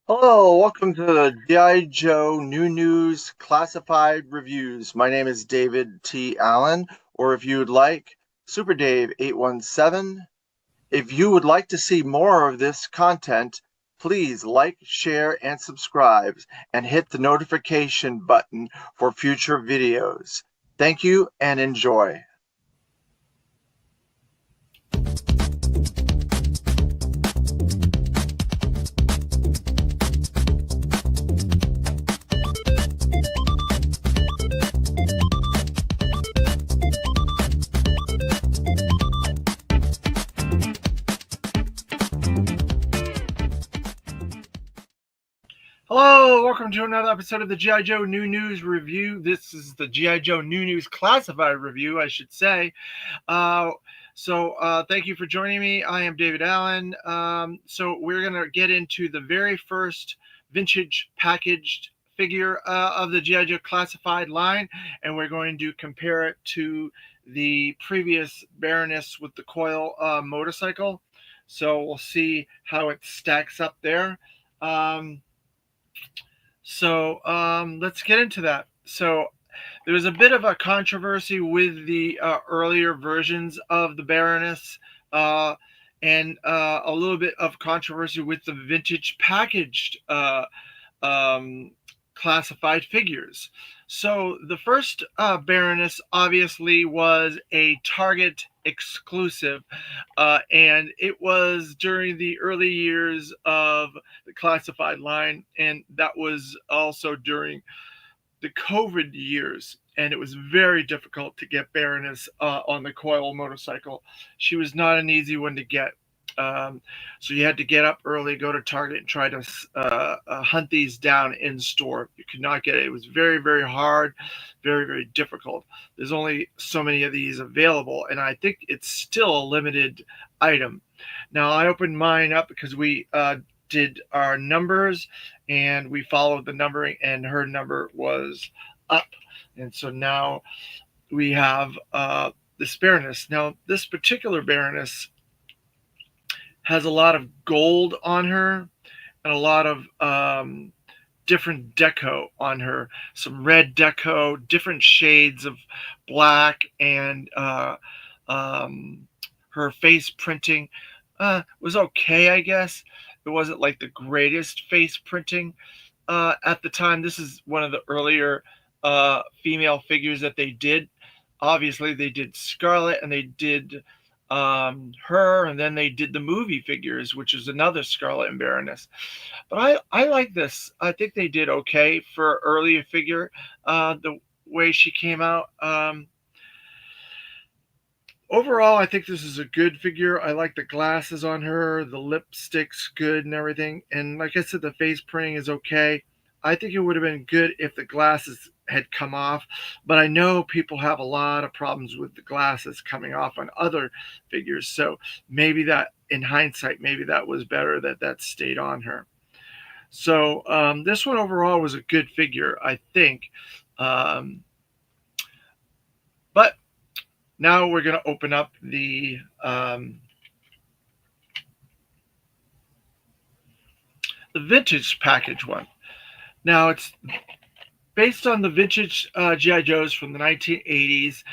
Hello, welcome to the G.I. Joe New News Classified Reviews. My name is David T. Allen, or if you would like, Super Dave 817. If you would like to see more of this content, please like, share, and subscribe, and hit the notification button for future videos. Thank you and enjoy. Hello, welcome to another episode of the G.I. Joe New News Review. This is the G.I. Joe New News Classified Review, I should say. Thank you for joining me. I am David Allen. So we're going to get into the very first vintage packaged figure of the G.I. Joe Classified line, and we're going to compare it to the previous Baroness with the coil motorcycle. So we'll see how it stacks up there. Let's get into that. So there was a bit of a controversy with the earlier versions of the Baroness, and a little bit of controversy with the vintage packaged um, classified figures. So the first Baroness obviously was a Target exclusive, and it was during the early years of the classified line, and that was also during the COVID years. And it was very difficult to get Baroness on the coil motorcycle. She was not an easy one to get. So you had to get up early, go to Target, and try to hunt these down in store. You could not get it. It was very, very hard, very, very difficult. There's only so many of these available, and I think it's still a limited item. Now, I opened mine up because we did our numbers and we followed the numbering, and her number was up. And so now we have this Baroness. Now, this particular Baroness has a lot of gold on her and a lot of different deco on her. Some red deco, different shades of black, and her face printing was okay, I guess. It wasn't like the greatest face printing at the time. This is one of the earlier female figures that they did. Obviously, they did Scarlet, and they did her, and then they did the movie figures, which is another Scarlet and Baroness. But I like this. I think they did okay for earlier figure. The way she came out. Overall, I think this is a good figure. I like the glasses on her, the lipstick's good and everything. And like I said, the face printing is okay. I think it would have been good if the glasses had come off, but I know people have a lot of problems with the glasses coming off on other figures. So maybe that, in hindsight, maybe that was better that that stayed on her. So this one overall was a good figure, I think. But now we're going to open up the vintage package one. Now it's based on the vintage G.I. Joes from the 1980s,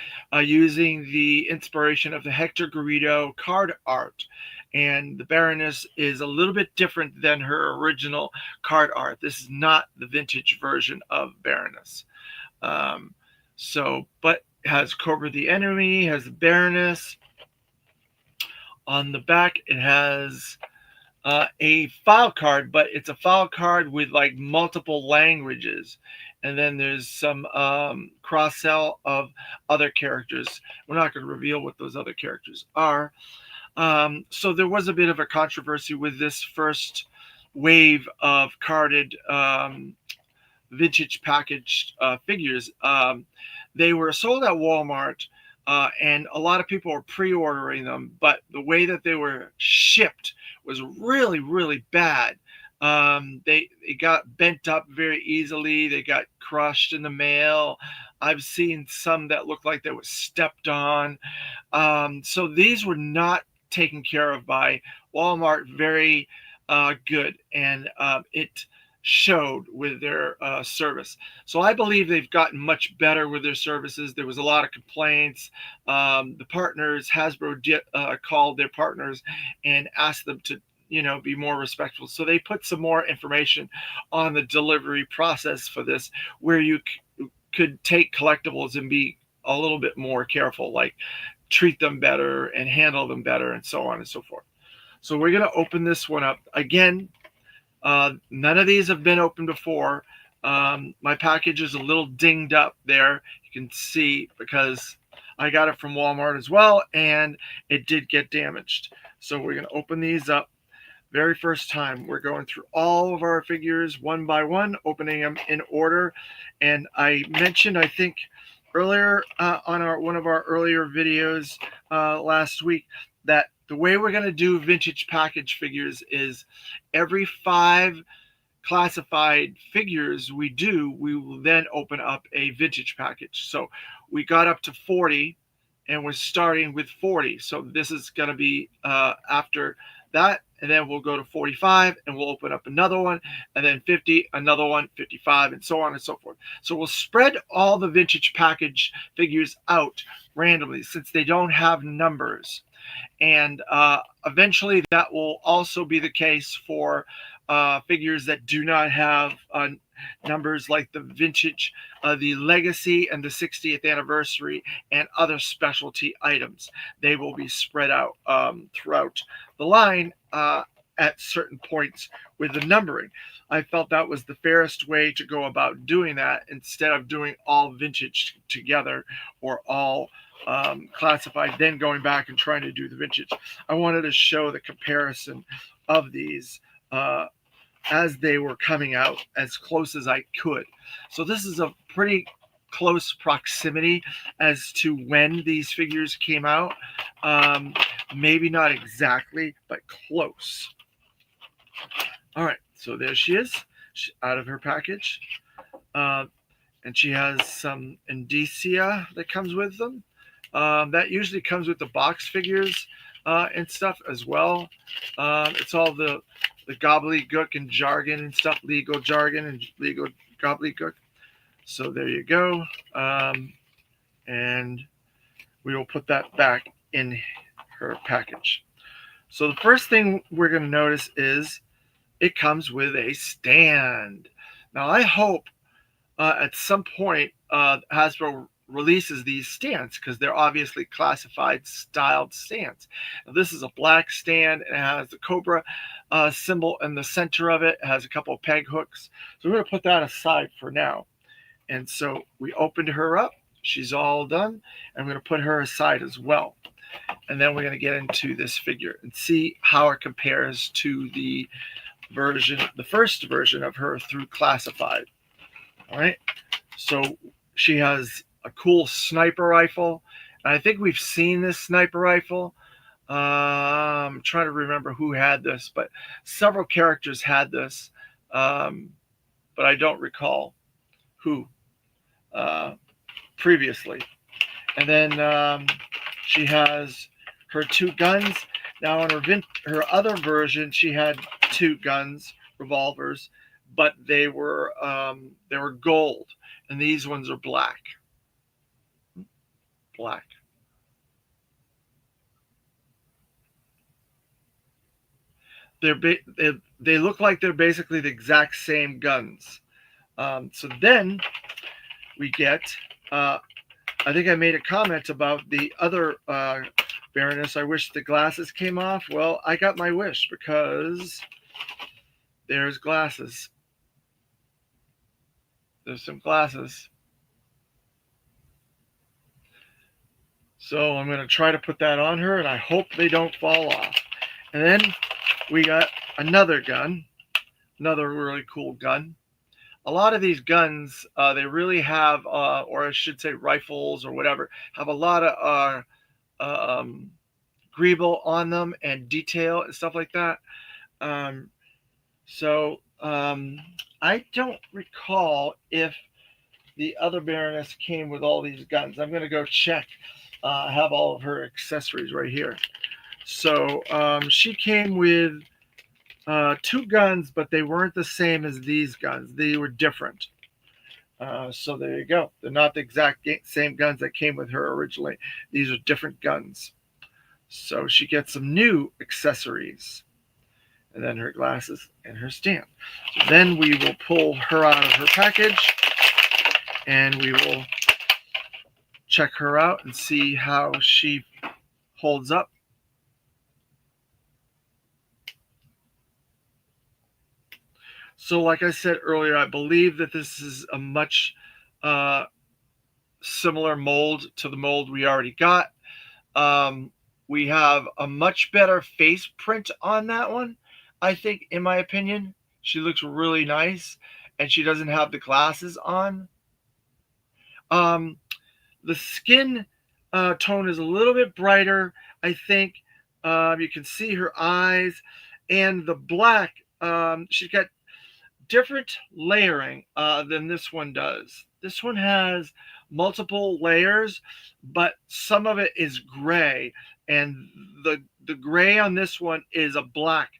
using the inspiration of the Hector Garrido card art. And the Baroness is a little bit different than her original card art. This is not the vintage version of Baroness. But has Cobra the Enemy, has the Baroness. On the back, it has a file card, but it's a file card with like multiple languages. And then there's some cross sell of other characters. We're not going to reveal what those other characters are. So there was a bit of a controversy with this first wave of carded vintage packaged figures. They were sold at Walmart, and a lot of people were pre-ordering them, but the way that they were shipped was really, really bad. They got bent up very easily. They got crushed in the mail. I've seen some that looked like they were stepped on. So these were not taken care of by Walmart very good, and it showed with their service. So I believe they've gotten much better with their services. There was a lot of complaints. The partners, Hasbro called their partners and asked them to, be more respectful. So they put some more information on the delivery process for this, where you could take collectibles and be a little bit more careful, like treat them better and handle them better, and so on and so forth. So we're going to open this one up again. None of these have been opened before. My package is a little dinged up there. You can see because I got it from Walmart as well, and it did get damaged. So we're going to open these up. Very first time, we're going through all of our figures one by one, opening them in order. And I mentioned, I think, earlier on one of our earlier videos last week, that the way we're going to do vintage package figures is every 5 classified figures we do, we will then open up a vintage package. So we got up to 40, and we're starting with 40. So this is going to be after that, and then we'll go to 45, and we'll open up another one, and then 50, another one, 55, and so on and so forth. So we'll spread all the vintage package figures out randomly, since they don't have numbers. And eventually that will also be the case for figures that do not have numbers, like the vintage, the legacy, and the 60th anniversary, and other specialty items. They will be spread out throughout the line at certain points with the numbering. I felt that was the fairest way to go about doing that, instead of doing all vintage together, or all classified, then going back and trying to do the vintage. I wanted to show the comparison of these as they were coming out, as close as I could. So this is a pretty close proximity as to when these figures came out. Maybe not exactly, but close. All right, so there she is, out of her package. And she has some indicia that comes with them. That usually comes with the box figures and stuff as well. It's all the gobbledygook and jargon and stuff, legal jargon and legal gobbledygook. So there you go. And we will put that back in her package. So the first thing we're going to notice is it comes with a stand. Now I hope at some point Hasbro releases these stands, because they're obviously classified styled stands. Now, this is a black stand, and it has the cobra symbol in the center of it. It has a couple of peg hooks. So we're going to put that aside for now. And so we opened her up. She's all done. And we're going to put her aside as well. And then we're going to get into this figure and see how it compares to the first version of her through classified. All right. So she has a cool sniper rifle. And I think we've seen this sniper rifle. I'm trying to remember who had this, but several characters had this. But I don't recall who previously. And then she has her 2 guns. Now on her other version, she had 2 guns, revolvers, but they were gold, and these ones are black. Black. They look like they're basically the exact same guns. So then we get. I think I made a comment about the other Baroness. I wish the glasses came off. Well, I got my wish, because there's glasses. There's some glasses. So I'm going to try to put that on her, and I hope they don't fall off. And then we got another gun, another really cool gun. A lot of these guns, they really have, or I should say rifles or whatever, have a lot of greeble on them and detail and stuff like that. So I don't recall if the other Baroness came with all these guns. I'm going to go check. I have all of her accessories right here. So she came with two guns, but they weren't the same as these guns. They were different. So there you go. They're not the exact same guns that came with her originally. These are different guns. So she gets some new accessories, and then her glasses and her stand. So then we will pull her out of her package, and we will check her out and see how she holds up. So, like I said earlier, I believe that this is a much uh, similar mold to the mold we already got. Um, we have a much better face print on that one, I think, in my opinion. She looks really nice, and she doesn't have the glasses on. Um, the skin tone is a little bit brighter, I think. You can see her eyes, and the black. She's got different layering than this one does. This one has multiple layers, but some of it is gray, and the gray on this one is a black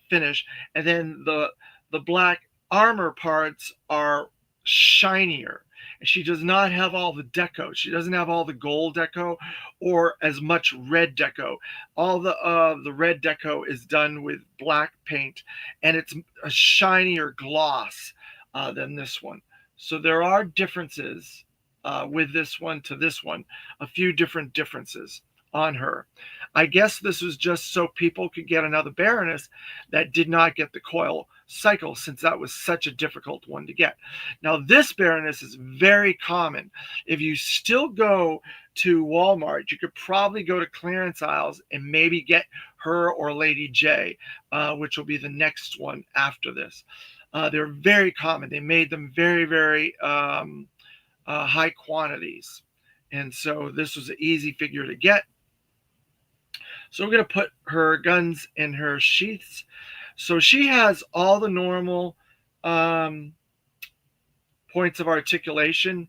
finish, and then the black armor parts are shinier. She does not have all the deco. She doesn't have all the gold deco or as much red deco. All the red deco is done with black paint, and it's a shinier gloss than this one. So there are differences with this one to this one, a few different differences on her. I guess this was just so people could get another Baroness that did not get the coil cycle, since that was such a difficult one to get. Now, this Baroness is very common. If you still go to Walmart, you could probably go to clearance aisles and maybe get her or Lady J, which will be the next one after this. They're very common. They made them very, very high quantities. And so this was an easy figure to get. So we're going to put her guns in her sheaths. So she has all the normal points of articulation.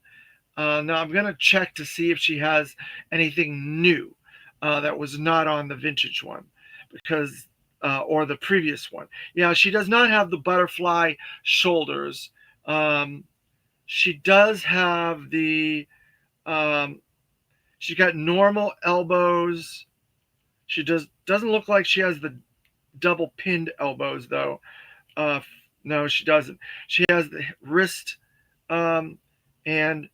Now I'm going to check to see if she has anything new that was not on the vintage one, because or the previous one. Yeah, she does not have the butterfly shoulders. She does have the um, she's got normal elbows. She doesn't look like she has the double pinned elbows though. Uh, no, she doesn't. She has the wrist, and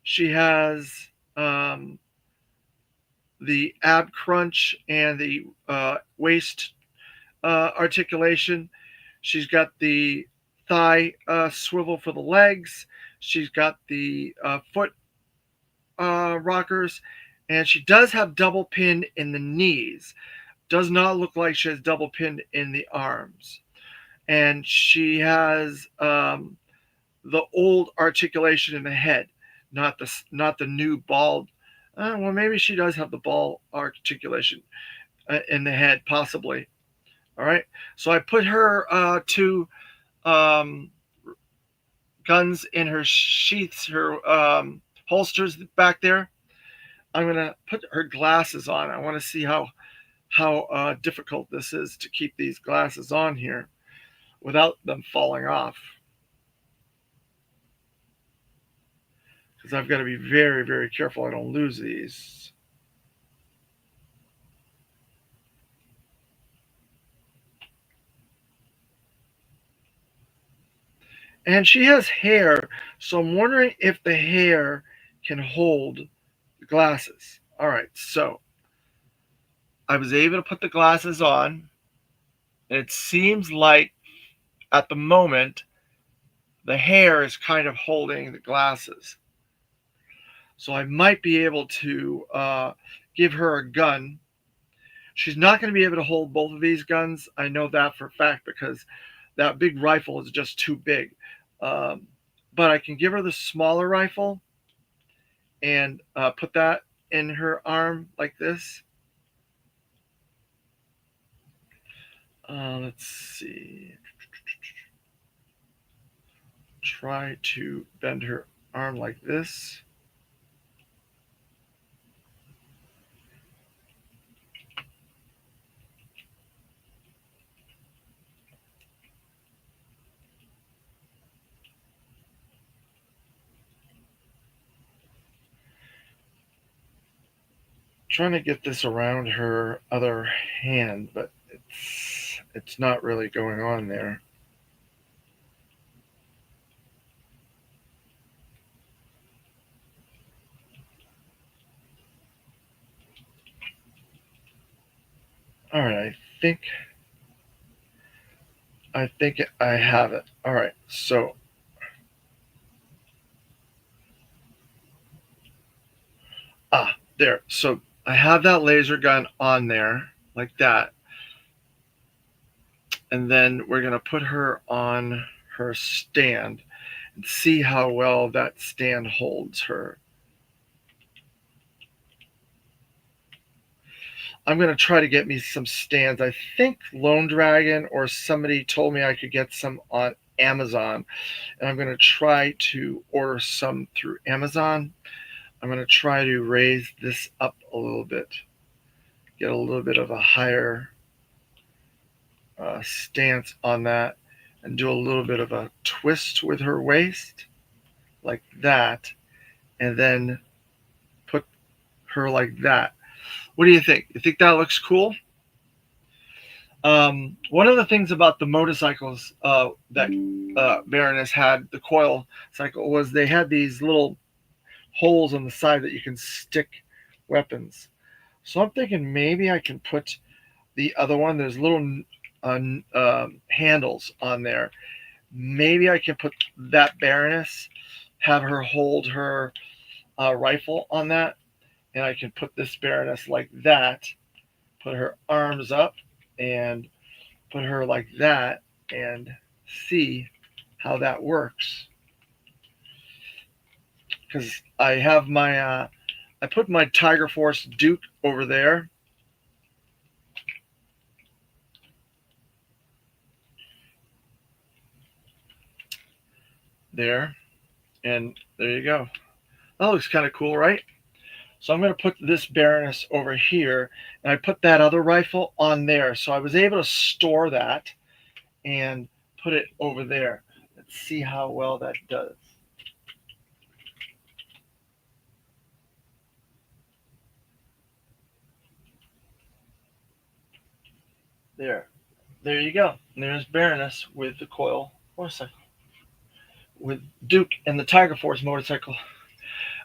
she has um, the ab crunch and the waist articulation. She's got the thigh swivel for the legs. She's got the foot rockers, and she does have double pin in the knees. Does not look like she has double pin in the arms, and she has the old articulation in the head, not the new bald. Well, maybe she does have the ball articulation in the head, possibly. All right. So I put her two um, guns in her sheaths, her holsters back there. I'm gonna put her glasses on. I want to see how difficult this is to keep these glasses on here without them falling off, because I've got to be very, very careful I don't lose these. And she has hair, so I'm wondering if the hair can hold the glasses. All right, so I was able to put the glasses on. And it seems like at the moment the hair is kind of holding the glasses. So I might be able to give her a gun. She's not going to be able to hold both of these guns. I know that for a fact, because that big rifle is just too big. Um, but I can give her the smaller rifle and put that in her arm like this. Let's see. Try to bend her arm like this. trying to get this around her other hand, but it's not really going on there. All right, think think I have it. All right, so there. So I have that laser gun on there like that, and then we're gonna put her on her stand and see how well that stand holds her. I'm gonna try to get me some stands. I think Lone Dragon or somebody told me I could get some on Amazon, and I'm gonna try to order some through Amazon. I'm gonna try to raise this up a little bit, get a little bit of a higher stance on that, and do a little bit of a twist with her waist like that, and then put her like that. What do you think? You think that looks cool? One of the things about the motorcycles that Baroness had, the coil cycle, was they had these little holes on the side that you can stick weapons. So I'm thinking maybe I can put the other one. There's little handles on there. Maybe I can put that Baroness, have her hold her rifle on that, and I can put this Baroness like that, put her arms up, and put her like that, and see how that works. Because I have my, I put my Tiger Force Duke over there. There, and there you go. That looks kind of cool, right? So I'm going to put this Baroness over here, and I put that other rifle on there. So I was able to store that and put it over there. Let's see how well that does. There. There you go. And there's Baroness with the coil motorcycle. With Duke and the Tiger Force motorcycle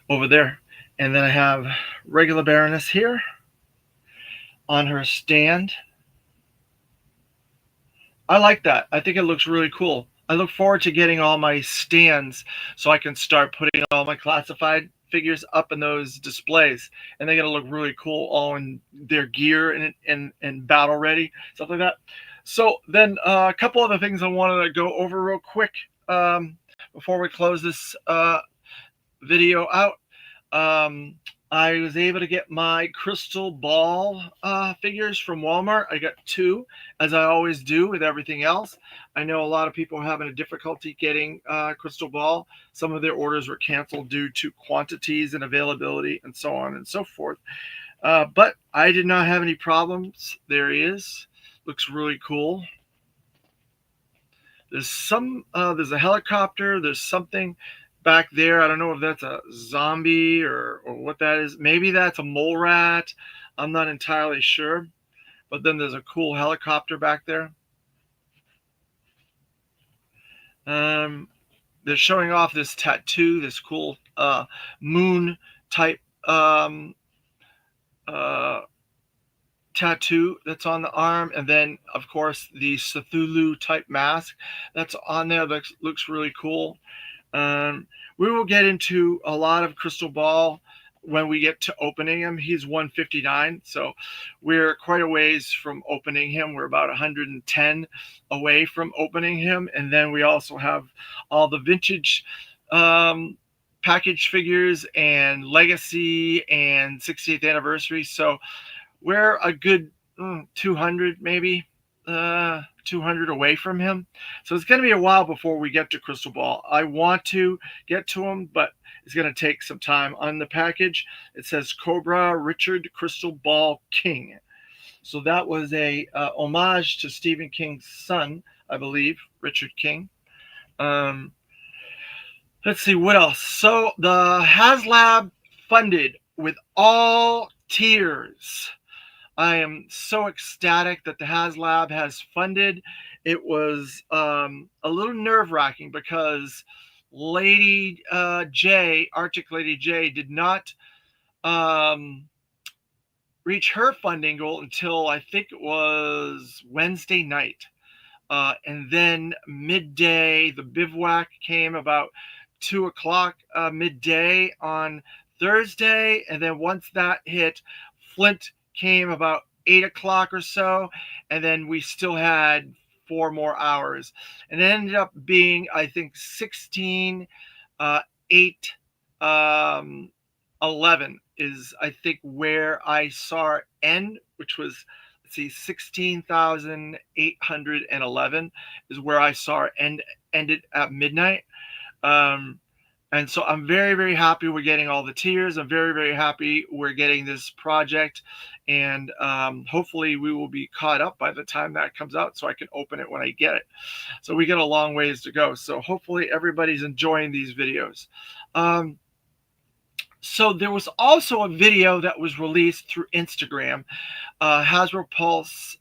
over there. And then I have regular Baroness here on her stand. I like that. I think it looks really cool. I look forward to getting all my stands so I can start putting all my classified figures up in those displays, and they're gonna look really cool, all in their gear and battle ready, stuff like that. So then a couple other things I wanted to go over real quick before we close this video out. I was able to get my crystal ball figures from Walmart. I got two, as I always do with everything else. I know a lot of people are having a difficulty getting crystal ball. Some of their orders were canceled due to quantities and availability and so on and so forth. But I did not have any problems. There he is. Looks really cool. There's a helicopter. There's something back there. I don't know if that's a zombie or what that is. Maybe that's a mole rat. I'm not entirely sure. But then there's a cool helicopter back there. They're showing off this tattoo, this cool moon type tattoo that's on the arm, and then of course the Cthulhu type mask that's on there. Looks really cool. We will get into a lot of crystal ball when we get to opening him. He's 159, so we're quite a ways from opening him. We're about 110 away from opening him, and then we also have all the vintage package figures and legacy and 60th anniversary. So we're a good 200 maybe. 200 away from him. So it's going to be a while before we get to Crystal Ball. I want to get to him, but it's going to take some time. On the package, it says Cobra Richard Crystal Ball King. So that was a homage to Stephen King's son, I believe, Richard King. Let's see what else. So the HasLab funded with all tears. I am so ecstatic that the HasLab has funded. It was a little nerve wracking because Lady J, Arctic Lady J, did not um, reach her funding goal until I think it was Wednesday night. And then midday, the bivouac came about 2 o'clock midday on Thursday. And then once that hit, Flint came about 8 o'clock or so. And then we still had 4 more hours. And it ended up being, I think, 16, 8, um, 11 is, I think, where I saw it end, which was, let's see, 16,811 is where I saw it ended at midnight. Um, and so I'm very, very happy we're getting all the tiers. I'm very, very happy we're getting this project. And hopefully we will be caught up by the time that comes out so I can open it when I get it. So we got a long ways to go. So hopefully everybody's enjoying these videos. So there was also a video that was released through Instagram. Hasbro Pulse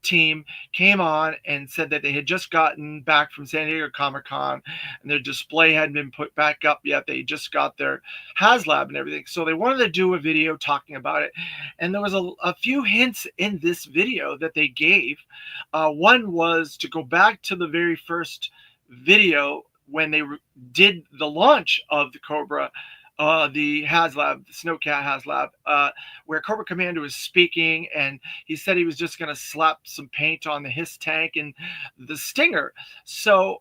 team came on and said that they had just gotten back from San Diego Comic-Con and their display hadn't been put back up yet. They just got their HasLab and everything. So they wanted to do a video talking about it. And there was a few hints in this video that they gave. One was to go back to the very first video when they did the launch of the Cobra, the HasLab, the Snowcat HasLab, where Cobra Commander was speaking, and he said he was just going to slap some paint on the Hiss tank and the Stinger. So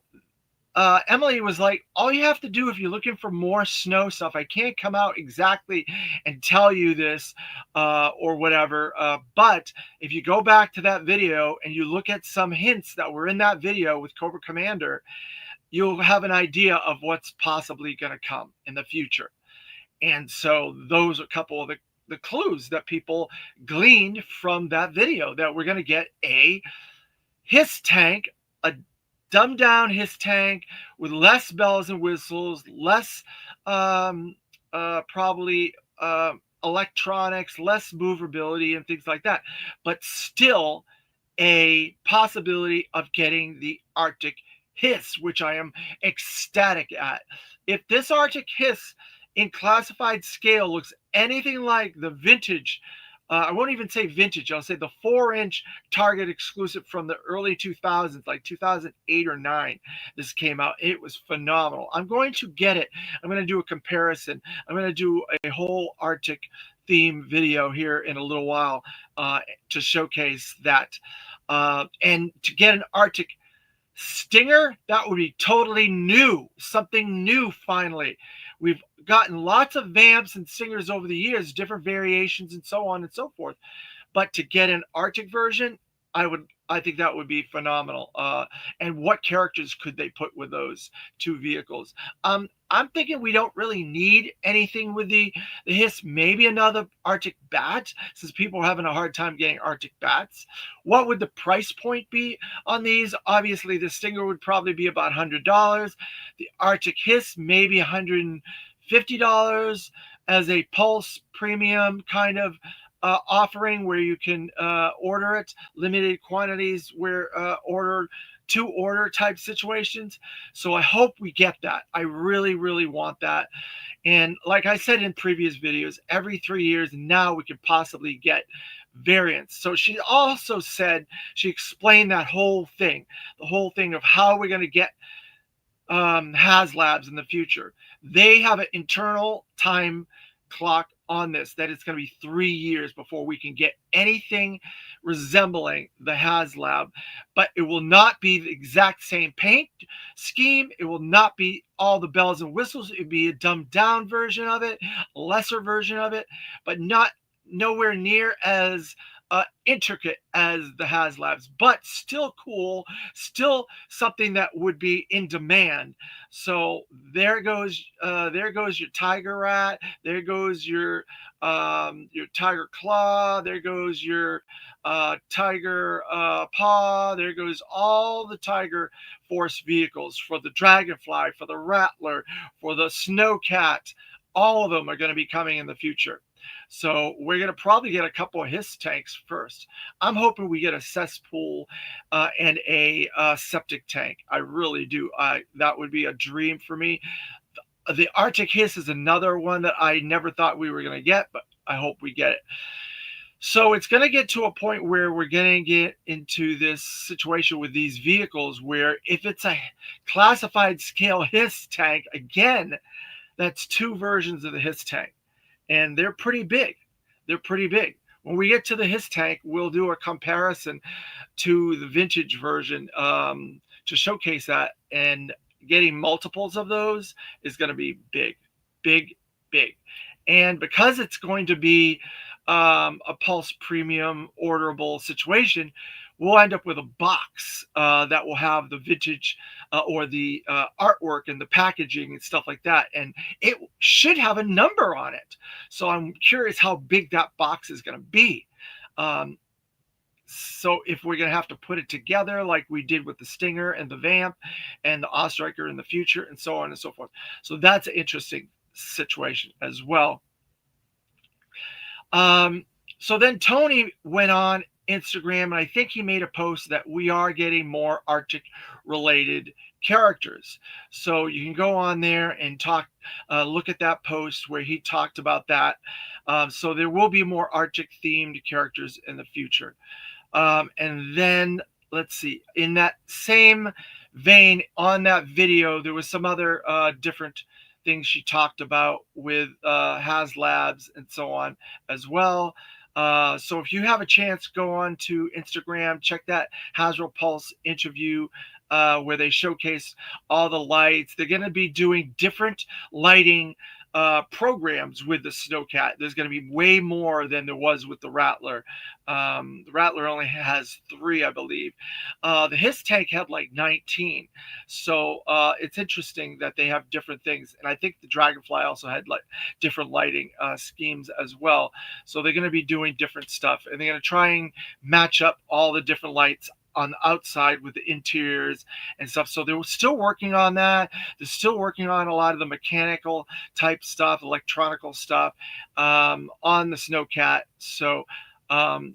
Emily was like, all you have to do if you're looking for more snow stuff, I can't come out exactly and tell you this or whatever, but if you go back to that video and you look at some hints that were in that video with Cobra Commander, you'll have an idea of what's possibly going to come in the future. And so those are a couple of the clues that people gleaned from that video, that we're going to get a Hiss tank, a dumbed down Hiss tank with less bells and whistles, less probably electronics, less movability and things like that, but still a possibility of getting the Arctic Hiss, which I am ecstatic at. If this Arctic Hiss in classified scale looks anything like the vintage, I won't even say vintage, I'll say the 4-inch Target exclusive from the early 2000s, like 2008 or 9, this came out. It was phenomenal. I'm going to get it. I'm going to do a comparison. I'm going to do a whole Arctic theme video here in a little while to showcase that. And to get an Arctic Stinger, that would be totally new, something new finally. We've gotten lots of vamps and stingers over the years, different variations and so on and so forth. But to get an Arctic version, I think that would be phenomenal. And what characters could they put with those two vehicles? I'm thinking we don't really need anything with the Hiss. Maybe another Arctic Bat, since people are having a hard time getting Arctic Bats. What would the price point be on these? Obviously, the Stinger would probably be about $100. The Arctic Hiss, maybe $150 as a Pulse premium kind of offering where you can order it, limited quantities where order to order type situations. So I hope we get that. I really, really want that. And like I said in previous videos, every 3 years now we could possibly get variants. So she also said, she explained that whole thing, the whole thing of how we're going to get HasLabs in the future. They have an internal time clock on this that it's going to be 3 years before we can get anything resembling the HasLab, but it will not be the exact same paint scheme. It will not be all the bells and whistles. It will be a dumbed down version of it, a lesser version of it, but not nowhere near as intricate as the HasLabs, but still cool, still something that would be in demand. So there goes your Tiger Rat, there goes your Tiger Claw, there goes your Tiger Paw, there goes all the Tiger Force vehicles for the Dragonfly, for the Rattler, for the Snowcat. All of them are going to be coming in the future. So we're going to probably get a couple of his tanks first. I'm hoping we get a cesspool and a septic tank. I really do. That would be a dream for me. The Arctic Hiss is another one that I never thought we were going to get, but I hope we get it. So it's going to get to a point where we're going to get into this situation with these vehicles where if it's a classified scale Hiss tank, again, that's two versions of the Hiss tank. And they're pretty big. They're pretty big. When we get to the Hiss tank, we'll do a comparison to the vintage version to showcase that. And getting multiples of those is going to be big, big, big. And because it's going to be a Pulse Premium orderable situation, we'll end up with a box that will have the vintage or the artwork and the packaging and stuff like that. And it should have a number on it. So I'm curious how big that box is going to be. So if we're going to have to put it together like we did with the Stinger and the Vamp and the Ostriker in the future and so on and so forth. So that's an interesting situation as well. So then Tony went on Instagram, and I think he made a post that we are getting more Arctic related characters. So you can go on there and look at that post where he talked about that. So there will be more Arctic themed characters in the future. And then let's see, in that same vein, on that video, there was some other different things she talked about with HasLabs and so on as well. So if you have a chance, go on to Instagram, check that Hasbro Pulse interview where they showcase all the lights. They're going to be doing different lighting programs with the Snowcat. There's going to be way more than there was with the Rattler. The Rattler only has 3, I believe. The Hiss tank had like 19. So it's interesting that they have different things. And I think the Dragonfly also had like different lighting schemes as well. So they're going to be doing different stuff. And they're going to try and match up all the different lights on the outside with the interiors and stuff. So they're still working on that. They're still working on a lot of the mechanical type stuff, electronical stuff on the Snowcat. So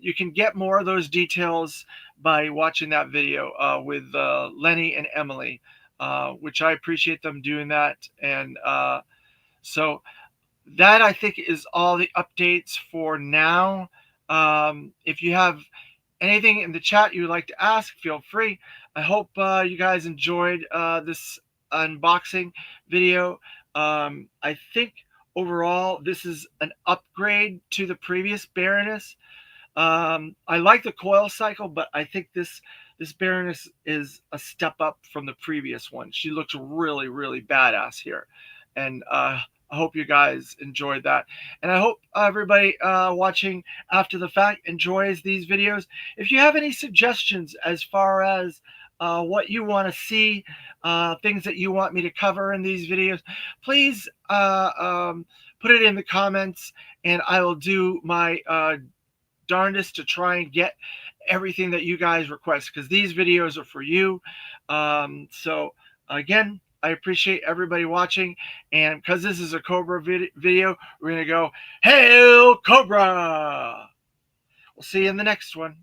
you can get more of those details by watching that video with Lenny and Emily, which I appreciate them doing that. And so that I think is all the updates for now. If you have anything in the chat you would like to ask, feel free. I hope you guys enjoyed this unboxing video. I think overall this is an upgrade to the previous Baroness. I like the coil cycle, but I think this Baroness is a step up from the previous one. She looks really, really badass here. And I hope you guys enjoyed that. And I hope everybody watching after the fact enjoys these videos. If you have any suggestions as far as what you want to see, things that you want me to cover in these videos, please put it in the comments, and I will do my darndest to try and get everything that you guys request, because these videos are for you. So again, I appreciate everybody watching, and because this is a Cobra video, we're going to go, Hail Cobra! We'll see you in the next one.